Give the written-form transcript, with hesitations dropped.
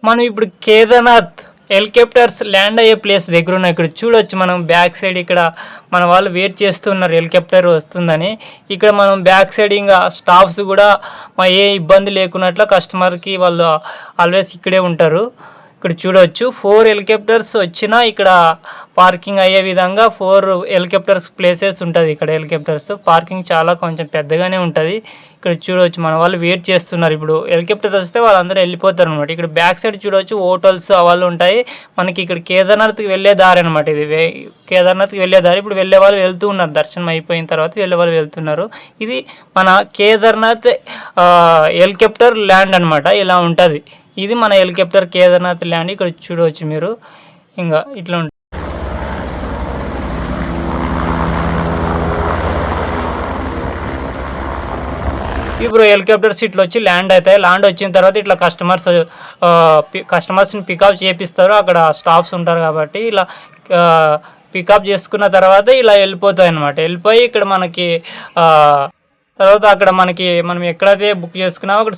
మనం ఇప్పుడు Kedarnath helicopters land అయ్యే ప్లేస్ దగ్గర ఉన్నాయి. ఇక్కడ చూడొచ్చు మనం బ్యాక్ సైడ్ ఇక్కడ మన వాళ్ళు వెయిట్ చేస్తున్నారు హెలికాప్టర్ వస్తుందని. ఇక్కడ మనం బ్యాక్ సైడ్ ఇంకా స్టాఫ్స్ కూడా ఏ ఇబ్బంది లేకున్నట్లు కస్టమర్కి వాళ్ళు ఆల్వేస్ ఇక్కడే ఉంటారు. ఇక్కడ చూడవచ్చు 4 హెలికాప్టర్స్ వచ్చినా ఇక్కడ పార్కింగ్ అయ్యే విధంగా 4 హెలికాప్టర్స్ ప్లేసెస్ ఉంటుంది. ఇక్కడ హెలికాప్టర్స్ పార్కింగ్ చాలా కొంచెం పెద్దగానే ఉంటుంది. ఇక్కడ చూడవచ్చు మన వాళ్ళు వెయిట్ చేస్తున్నారు. ఇప్పుడు హెలికాప్టర్ వస్తే వాళ్ళందరూ వెళ్ళిపోతారు అనమాట. ఇక్కడ బ్యాక్ సైడ్ చూడవచ్చు హోటల్స్ వాళ్ళు ఉంటాయి. మనకి ఇక్కడ కేదార్నాథ్కి వెళ్ళే దారి అనమాట. ఇది కేదార్నాథ్కి వెళ్ళే దారి. ఇప్పుడు వెళ్ళే వాళ్ళు వెళ్తూ ఉన్నారు. దర్శనం అయిపోయిన తర్వాత వెళ్ళే వాళ్ళు వెళ్తున్నారు. ఇది మన కేదార్నాథ్ హెలికాప్టర్ ల్యాండ్ అనమాట. ఇలా ఉంటుంది. ఇది మన హెలికాప్టర్ కేదార్నాథ్ ల్యాండ్. ఇక్కడ చూడవచ్చు మీరు ఇంకా ఇట్లా ఉంటుంది. ఇప్పుడు హెలికాప్టర్స్ ఇట్లా వచ్చి ల్యాండ్ అవుతాయి. ల్యాండ్ వచ్చిన తర్వాత ఇట్లా కస్టమర్స్ని పికప్ చేపిస్తారు. అక్కడ స్టాఫ్స్ ఉంటారు కాబట్టి ఇలా పికప్ చేసుకున్న తర్వాత ఇలా వెళ్ళిపోతాయి అనమాట. వెళ్ళిపోయి ఇక్కడ మనకి తర్వాత అక్కడ మనకి మనం ఎక్కడైతే బుక్ చేసుకున్నామో అక్కడ